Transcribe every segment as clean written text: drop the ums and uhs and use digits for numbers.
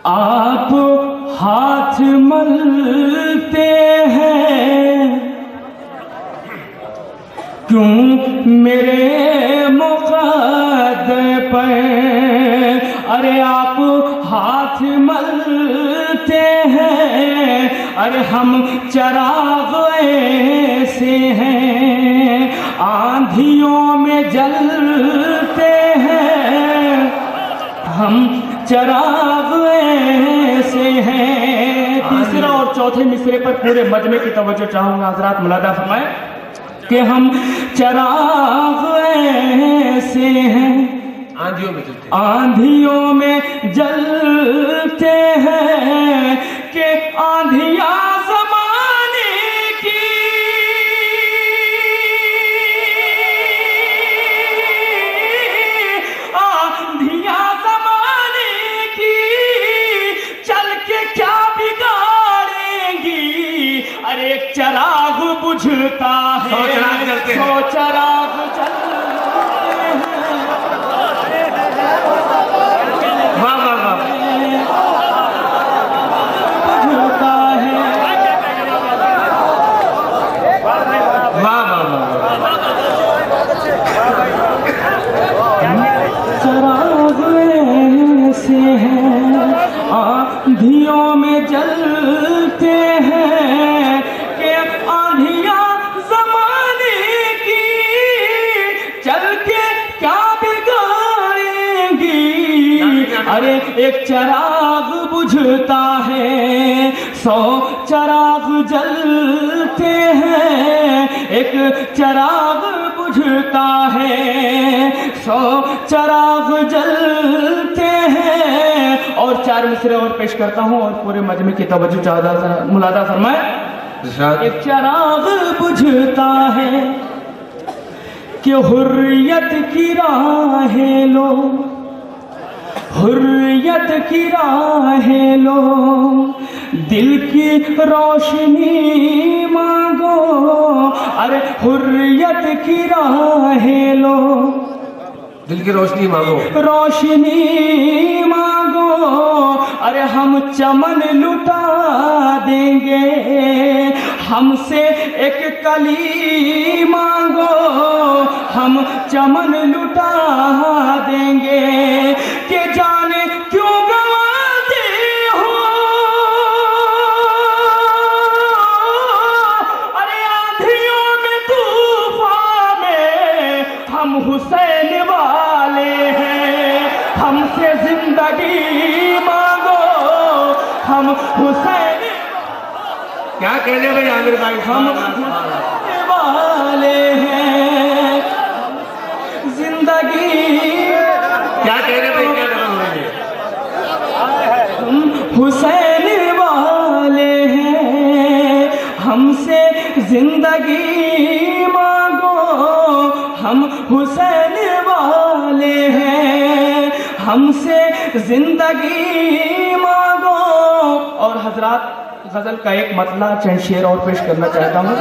आप हाथ मलते हैं क्यों मेरे मुक़द्दर पर, अरे आप हाथ मलते हैं, अरे हम चिराग ऐसे हैं आंधियों में जलते हैं, हम चिराग ऐसे हैं। तीसरा और चौथे मिसरे पर पूरे मजमे की तवज्जो चाहूंगा हजरात, मुलादा फरमाए कि हम चिराग ऐसे हैं आंधियों में जलते हैं कि आंधियां ज़माने की आंधियां ज़माने की चल के क्या बिगाड़ेंगी, अरे एक चिराग बुझता है, सौ चिराग जलते हैं। वाह वाह वाह, बुझता है, वाह वाह वाह, चिराग ऐसे हैं आंधियों में जलते हैं कि आंधियां ज़माने की चल के क्या बिगाड़ेंगी, अरे एक चिराग बुझता है, सौ चिराग जलते हैं, एक चिराग बुझता है, सौ चिराग जलते हैं। और चार मिसरे और पेश करता हूँ और पूरे मजमे की तवज्जो चाहता मुलादा फरमाए। एक चिराग बुझता है कि हुर्रियत की राहें लो, हुर्रियत की राहें लो, दिल की रोशनी मांगो, अरे हुर्रियत की राहें लो, दिल की रोशनी मांगो, रोशनी मांगो, अरे हम चमन लुटा देंगे, हमसे एक कली मांगो, हम चमन लुटा देंगे कि जाने क्यों गवाते हो, अरे आंधियों में तूफान में हम हुसैन वाले हैं, हमसे जिंदगी मांगो, हम हुसैन क्या कह रहे भाई आमिर भाई, हम वाले हैं, जिंदगी क्या कह रहे भाई, क्या कर रहे हैं? हम हुसैन वाले हैं, हमसे जिंदगी मांगो, हम हुसैन वाले हैं, हमसे जिंदगी मांगो। और हजरात गजल का एक मतला चंद शेर और पेश करना चाहता हूँ।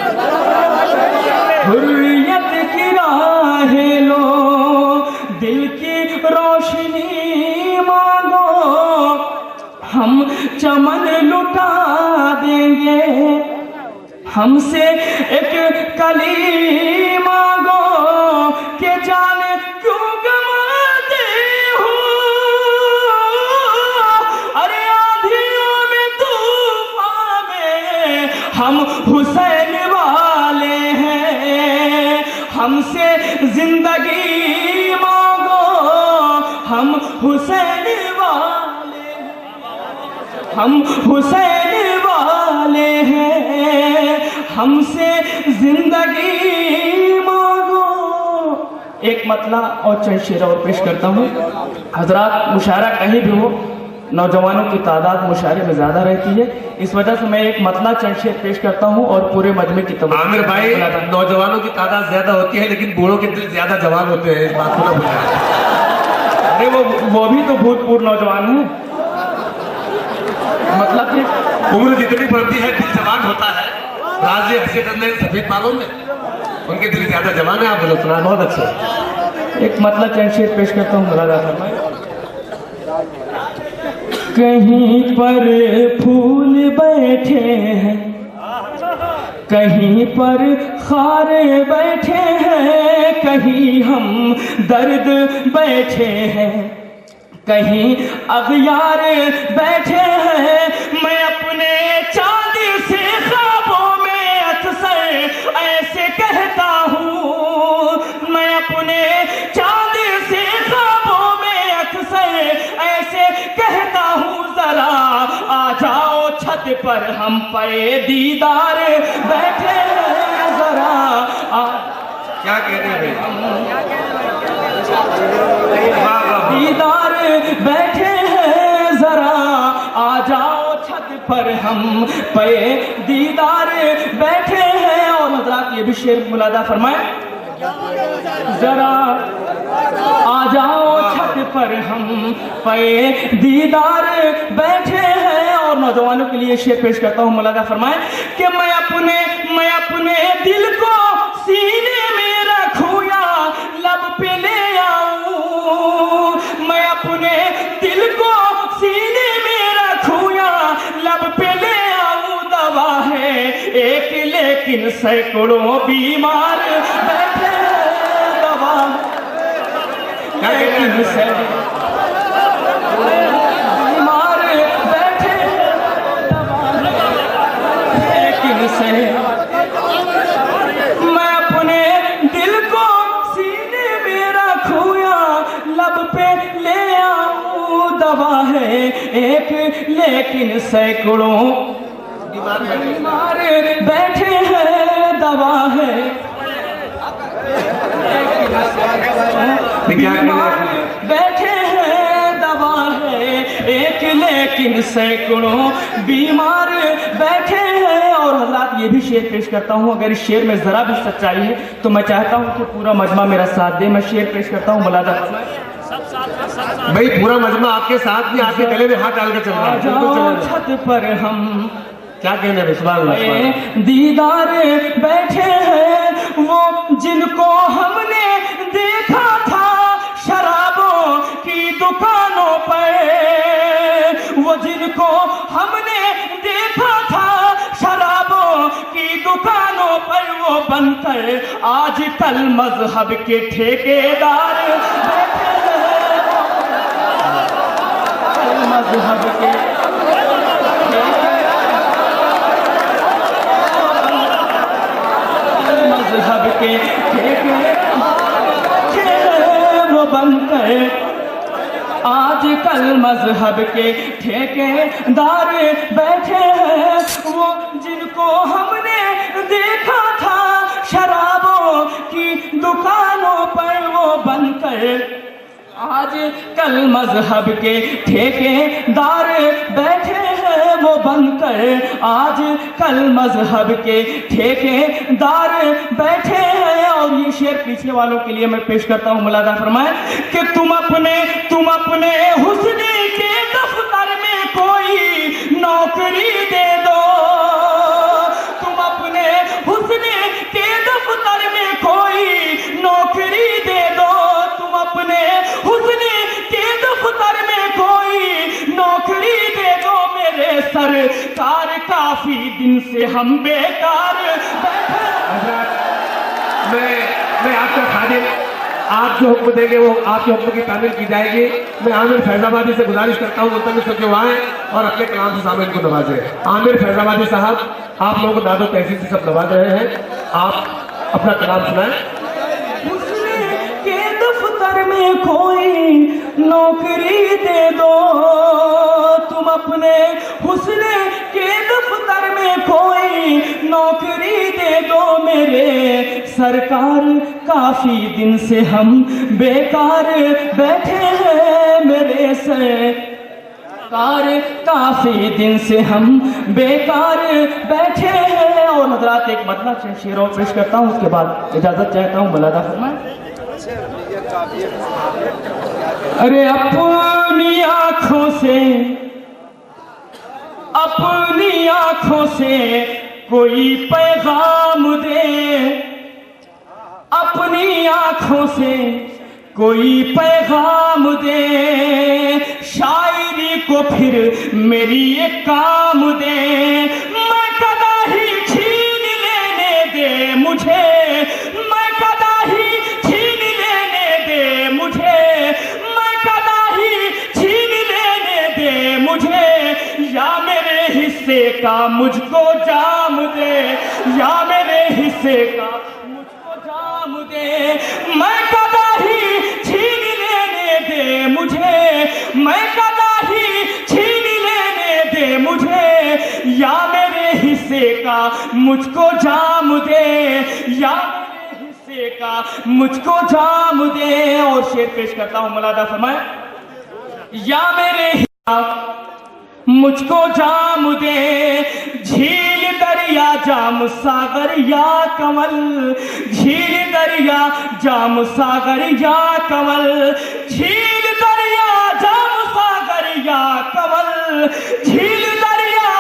हुर्रियत की राहें लो, दिल की रोशनी मांगो, हम चमन लुटा देंगे, हमसे एक कली मांगो कि जाने क्यों गवाते हो, अरे आंधियों में तूफान में हम हुसैन वाले हैं, हमसे जिंदगी मांगो, हम हुसैन वाले हैं, हम हुसैन वाले हैं, हमसे जिंदगी मांगो। एक मतला और चंद शेर और पेश करता हूँ हजरात। मुशायरा कहीं भी हो, नौजवानों की तादाद मुशायरे में ज़्यादा रहती है, इस वजह से मैं एक मतला चंद शेर पेश करता हूँ और पूरे मजमे की तवज्जो। आमिर भाई, नौजवानों की तादाद ज्यादा होती है लेकिन बूढ़ों के दिल ज्यादा जवान होते हैं, इस बात को ना भूलें। अरे वो भी तो भूतपूर्व नौजवान है, मतलब कि उम्र जितनी बढ़ती है दिल जवान होता है। राजी हकीकत में सफेद बालों में उनके दिल ज्यादा जवान है। आप बोलो, सुना बहुत अच्छा। एक मतलब चंद शेर पेश करता हूँ, मुलादा फरमाए। कहीं पर फूल बैठे हैं, कहीं पर खारे बैठे हैं, कहीं हम दर्द बैठे हैं, कहीं अगियार बैठे हैं। मैं अपने चांद से ख्वाबों में अक्सर ऐसे कहता हूँ, मैं अपने चांद से ख्वाबों में अक्सर ऐसे कहता हूँ, जरा आ जाओ छत पर हम पे दीदार बैठे हैं, जरा क्या कहते हैं दीदार बैठे हैं, जरा आ जाओ छत पर हम पे दीदार बैठे हैं। और हजरात ये भी शेर मुलादा फरमाए, जरा आ जाओ छत पर हम पे दीदार बैठे हैं। और नौजवानों के लिए शेर पेश करता हूँ, मुलादा फरमाए कि मैं अपने दिल को सीने में रखूं या लब पे ले आऊं, मैं अपने दिल को सीने में रखूं या लब पे ले आऊं। दवा है एक लेकिन सैकड़ों बीमार बैठे हैं, दवा लेकिन बीमार बैठे हैं, दवा लेकिन मैं अपने दिल को सीने में रखूं या लब पे ले आऊं। दवा है एक लेकिन सैकड़ों बीमार बैठे हैं, दवा है बीमार बैठे हैं, दवा है एक लेकिन सैकड़ों बीमार बैठे हैं। और हजरात ये भी शेर पेश करता हूँ, अगर इस शेर में जरा भी सच्चाई है तो मैं चाहता हूँ कि पूरा मजमा मेरा साथ दे। मैं शेर पेश करता हूँ, मुलादा भाई पूरा मजमा आपके साथ भी आपके गले में हाथ डाल के चल रहा है। जाओ छत पर हम क्या कहने हैं सुभान अल्लाह। दीदार बैठे हैं वो जिनको हमने देखा था शराबों की दुकानों पर, वो जिनको हमने देखा था शराबों की दुकानों पर, वो बनकर आज कल मजहब के ठेकेदार बैठे हैं, मजहब के मजहब के वो बनकर आजकल मजहब के ठेकेदार बैठे हैं, वो जिनको हमने देखा था शराबों की दुकानों पर, वो बनकर आज कल मजहब के ठेकेदार बैठे हैं, वो बनकर आज कल मजहब के ठेकेदार बैठे हैं। और ये शेर पीछे वालों के लिए मैं पेश करता हूँ, मुलादा फरमाए कि तुम अपने हुस्न के दफ्तर में कोई नौकरी दे दो, तुम अपने हुस्न के दफ्तर में कोई नौकरी दे दो, तुम अपने हुस्न के दफ्तर में कोई नौकरी दे दो। मेरे सरकार काफी दिन से हम बेकार बैठे। मैं आपका खादिम, आप जो हुक्म देंगे वो आपके हुक्म की तामील की जाएगी। मैं आमिर फैजाबादी से गुजारिश करता हूँ मुल्तमिस होकर वो आए और अपने कलाम से सामने को नवाजे। आमिर फैजाबादी साहब, आप लोगों को दादो तहसील से सब नवाज रहे हैं, आप अपना कलाम सुनाएं। के दफ्तर में कोई नौकरी दे दो, तुम अपने हुस्न के दफ्तर में कोई नौकरी दे दो। मेरे सरकार काफी दिन से हम बेकार बैठे हैं, मेरे सरकार काफी दिन से हम बेकार बैठे हैं। और हजरात एक मतलब शेर और पेश करता हूँ, उसके बाद इजाजत चाहता हूँ, मुलादा फरमाए। अरे अपनी आंखों से कोई पैगाम दे, अपनी आंखों से कोई पैगाम दे, शायरी को फिर मेरी एक काम दे, मैं कदा ही छीन लेने दे मुझे, मैं कदा ही छीन लेने दे मुझे, मैं कदा ही छीन लेने दे मुझे, या मेरे हिस्से का मुझको जाम दे, या मेरे हिस्से का मुझको जाम दे, मैं कदा ही छीन लेने दे मुझे, मैं कदा ही छीन लेने दे मुझे, या मेरे हिस्से का मुझको जाम दे, या मेरे हिस्से का मुझको जाम दे। और शेर पेश करता हूं मुलादा फरमाए, या मेरे हिस्सा मुझको जाम दे, झील दरिया जाम सागर या कमल, झील दरिया जाम सागर या कमल, झील दरिया जाम सागर या कमल, झील दरिया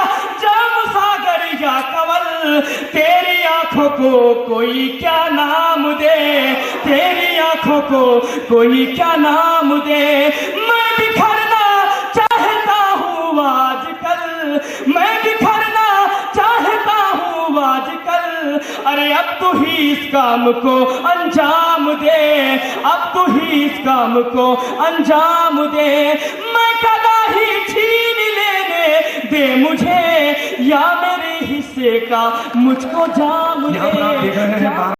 जाम सागर या कमल, तेरी आंखों को कोई क्या नाम दे, तेरी आंखों को कोई क्या नाम दे, मैं बिखरना चाहता हूँ आजकल, मैं बिखरना चाहता हूँ आजकल, अरे अब तू ही इस काम को अंजाम दे, अब तू ही इस काम को अंजाम दे, मैं कदा ही छीन लेने दे मुझे, या मेरे हिस्से का मुझको जाम यहाँ पर आप देख रहे हैं दे।